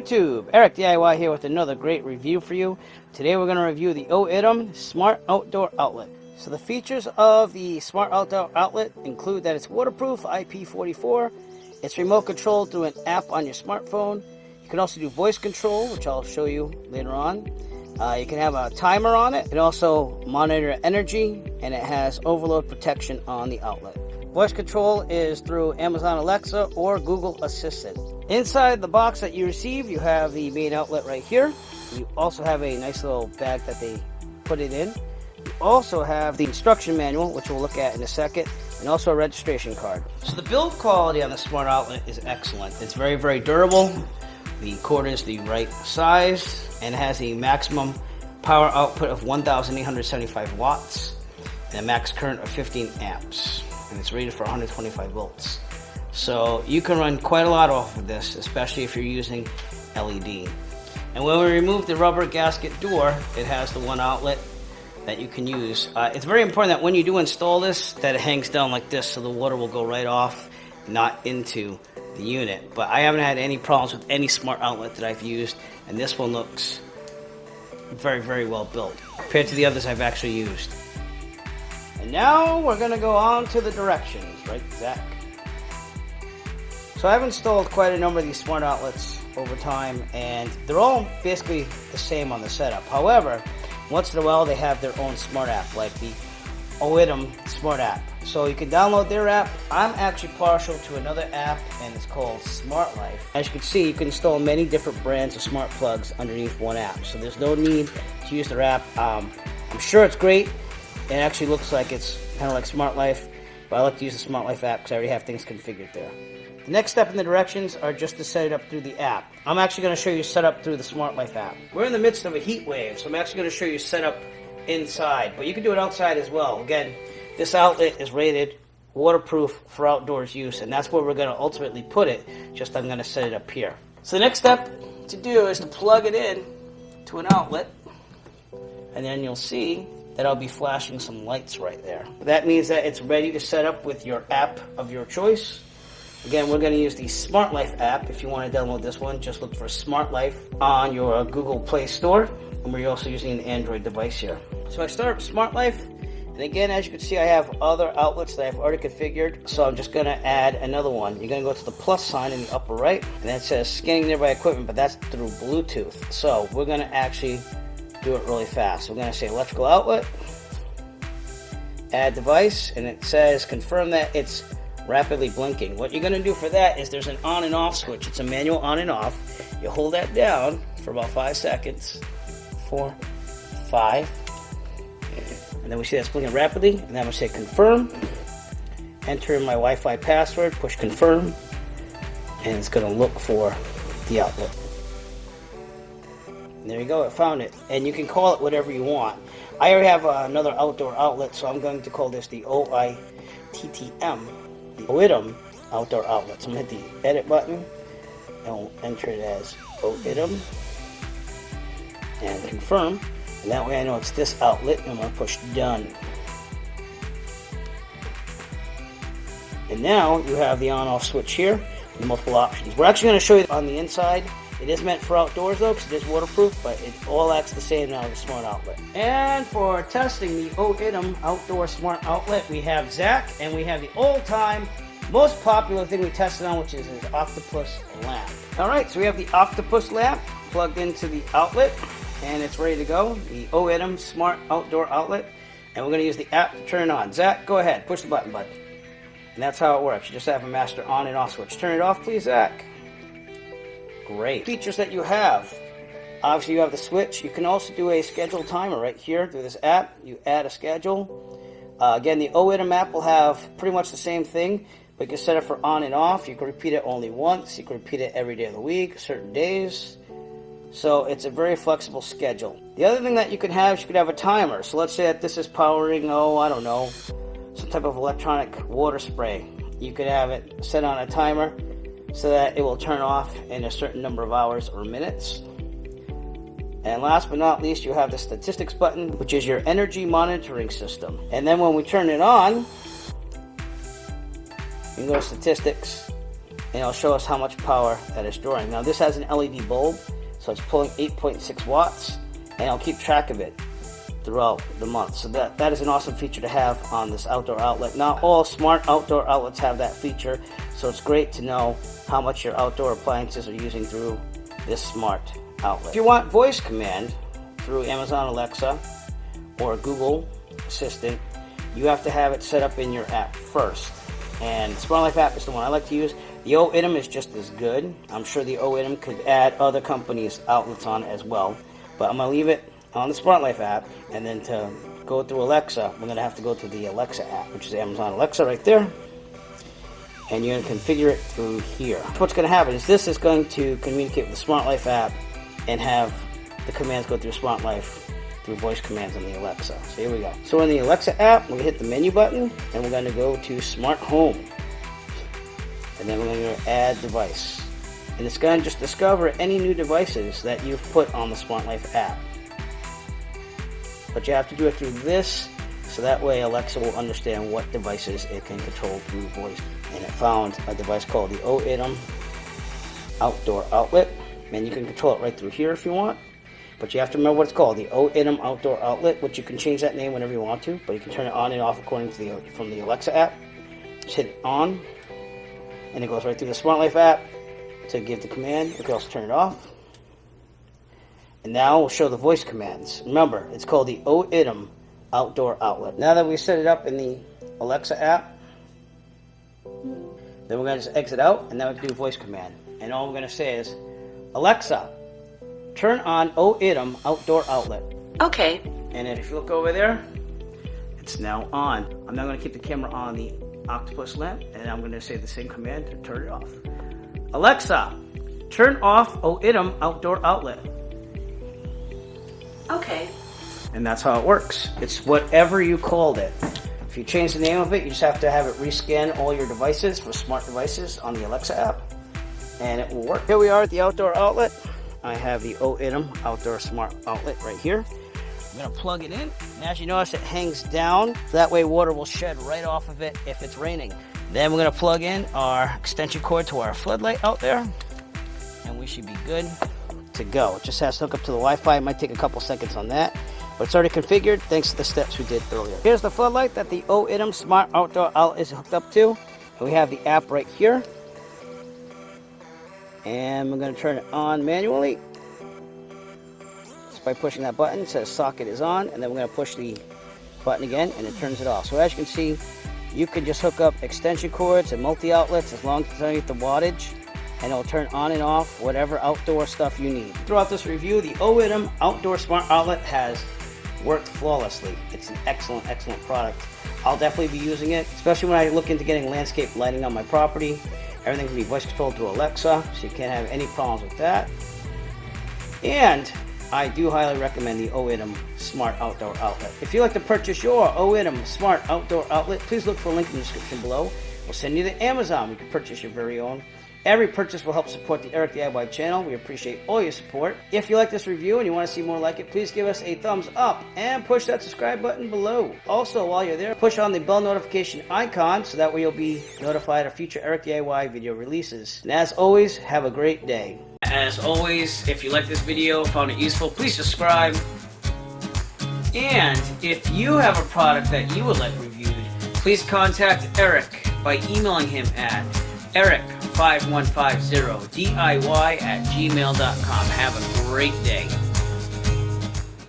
YouTube, Eric DIY here with another great review for you. Today we're going to review the Oittm Smart Outdoor Outlet. So the features of the Smart Outdoor Outlet include that it's waterproof, IP44, it's remote controlled through an app on your smartphone. You can also do voice control, which I'll show you later on. You can have a timer on it. It also monitor energy, and it has overload protection on the outlet. Voice control is through Amazon Alexa or Google Assistant. Inside the box that you receive, you have the main outlet right here. You also have a nice little bag that they put it in. You also have the instruction manual, which we'll look at in a second, and also a registration card. So the build quality on the Smart Outlet is excellent. It's very, very durable. The cord is the right size and has a maximum power output of 1,875 watts and a max current of 15 amps. And it's rated for 125 volts. So you can run quite a lot off of this, especially if you're using LED. And when we remove the rubber gasket door, it has the one outlet that you can use. It's very important that when you do install this, that it hangs down like this so the water will go right off, not into the unit. But I haven't had any problems with any smart outlet that I've used, and this one looks very, very well built compared to the others I've actually used. And now we're going to go on to the directions, right, Zach? So I've installed quite a number of these smart outlets over time, and they're all basically the same on the setup. However, once in a while they have their own smart app, like the Oittm Smart app. So you can download their app. I'm actually partial to another app, and it's called Smart Life. As you can see, you can install many different brands of smart plugs underneath one app. So there's no need to use their app. I'm sure it's great. It actually looks like it's kind of like Smart Life, but I like to use the Smart Life app because I already have things configured there. The next step in the directions are just to set it up through the app. I'm actually going to show you setup through the Smart Life app. We're in the midst of a heat wave, so I'm actually going to show you setup inside, but you can do it outside as well. Again, this outlet is rated waterproof for outdoors use, and that's where we're going to ultimately put it. Just I'm going to set it up here. So the next step to do is to plug it in to an outlet, and then you'll see that I'll be flashing some lights right there. That means that it's ready to set up with your app of your choice. Again, we're going to use the Smart Life app. If you want to download this one, just look for Smart Life on your Google Play Store, and we're also using an Android device here. So I start up Smart Life, and again, as you can see, I have other outlets that I've already configured, so I'm just going to add another one. You're going to go to the plus sign in the upper right, and that says scanning nearby equipment, but that's through Bluetooth. So we're going to actually do it really fast. We're going to say electrical outlet, add device, and it says confirm that it's rapidly blinking. What you're going to do for that is there's an on and off switch. It's a manual on and off. You hold that down for about 5 seconds. 4, 5, and then we see that's blinking rapidly, and then I'm going to say confirm, enter in my Wi-Fi password, push confirm, and it's going to look for the outlet. And there you go, it found it. And you can call it whatever you want. I already have another outdoor outlet, so I'm going to call this the Oittm, the Oittm Outdoor Outlet. So I'm going to hit the edit button, and we'll enter it as Oittm, and confirm. And that way I know it's this outlet, and I'm going to push done. And now you have the on-off switch here, with multiple options. We're actually going to show you on the inside. It is meant for outdoors though, because it is waterproof, but it all acts the same now as a smart outlet. And for testing the Oittm Outdoor Smart Outlet, we have Zach, and we have the all-time most popular thing we tested on, which is his octopus lamp. Alright, so we have the octopus lamp plugged into the outlet, and it's ready to go. The Oittm Smart Outdoor Outlet, and we're going to use the app to turn it on. Zach, go ahead, push the button, bud. And that's how it works. You just have a master on and off switch. Turn it off, please, Zach. Great. Features that you have. Obviously, you have the switch. You can also do a schedule timer right here through this app. You add a schedule. Again, the Oittm app will have pretty much the same thing, but you can set it for on and off. You can repeat it only once. You can repeat it every day of the week, certain days. So it's a very flexible schedule. The other thing that you can have is you could have a timer. So let's say that this is powering, I don't know, some type of electronic water spray. You could have it set on a timer so that it will turn off in a certain number of hours or minutes. And last but not least, you have the statistics button, which is your energy monitoring system. And then when we turn it on, you can go to statistics, and it'll show us how much power that is drawing. Now this has an LED bulb, so it's pulling 8.6 watts, and it'll keep track of it throughout the month. So that is an awesome feature to have on this outdoor outlet. Not all smart outdoor outlets have that feature, so it's great to know how much your outdoor appliances are using through this smart outlet. If you want voice command through Amazon Alexa or Google Assistant, you have to have it set up in your app first. And the Smart Life app is the one I like to use. The Oittm is just as good. I'm sure the Oittm could add other companies' outlets on it as well. But I'm going to leave it on the Smart Life app, and then to go through Alexa, we're going to have to go to the Alexa app, which is Amazon Alexa right there. And you're going to configure it through here. What's going to happen is this is going to communicate with the Smart Life app and have the commands go through Smart Life through voice commands on the Alexa. So here we go. So in the Alexa app, we're going to hit the menu button, and we're going to go to Smart Home. And then we're going to add device. And it's going to just discover any new devices that you've put on the Smart Life app. But you have to do it through this, so that way Alexa will understand what devices it can control through voice. And it found a device called the Oittm Outdoor Outlet, and you can control it right through here if you want. But you have to remember what it's called, the Oittm Outdoor Outlet, which you can change that name whenever you want to, but you can turn it on and off according to from the Alexa app. Just hit it on, and it goes right through the Smart Life app to give the command. You can also turn it off. And now we'll show the voice commands. Remember, it's called the Oittm Outdoor Outlet. Now that we set it up in the Alexa app, then we're going to just exit out, and now we can do voice command. And all we're going to say is, Alexa, turn on Oittm Outdoor Outlet. Okay. And then if you look over there, it's now on. I'm now going to keep the camera on the octopus lamp, and I'm going to say the same command to turn it off. Alexa, turn off Oittm Outdoor Outlet. Okay. And that's how it works. It's whatever you called it. If you change the name of it, you just have to have it rescan all your devices for smart devices on the Alexa app, and it will work. Here we are at the outdoor outlet. I have the Oittm Outdoor Smart Outlet right here. I'm going to plug it in, and as you notice, it hangs down. That way water will shed right off of it if it's raining. Then we're going to plug in our extension cord to our floodlight out there, and we should be good to go. It just has to hook up to the Wi-Fi. It might take a couple seconds on that, but it's already configured thanks to the steps we did earlier. Here's the floodlight that the Oittm Smart Outdoor Outlet is hooked up to, and we have the app right here. And we're going to turn it on manually just by pushing that button. It says socket is on, and then we're going to push the button again, and it turns it off. So as you can see, you can just hook up extension cords and multi-outlets as long as it's underneath the wattage, and it'll turn on and off whatever outdoor stuff you need. Throughout this review, the Oittm Outdoor Smart Outlet has worked flawlessly. It's an excellent, excellent product. I'll definitely be using it, especially when I look into getting landscape lighting on my property. Everything can be voice controlled through Alexa, so you can't have any problems with that. And I do highly recommend the Oittm Smart Outdoor Outlet. If you'd like to purchase your Oittm Smart Outdoor Outlet, please look for a link in the description below. We'll send you to Amazon. You can purchase your very own. Every purchase will help support the Eric DIY channel. We appreciate all your support. If you like this review and you want to see more like it, please give us a thumbs up and push that subscribe button below. Also, while you're there, push on the bell notification icon so that way you'll be notified of future Eric DIY video releases. And as always, have a great day. As always, if you like this video, found it useful, please subscribe. And if you have a product that you would like reviewed, please contact Eric by emailing him at eric5150diy@gmail.com. Have a great day.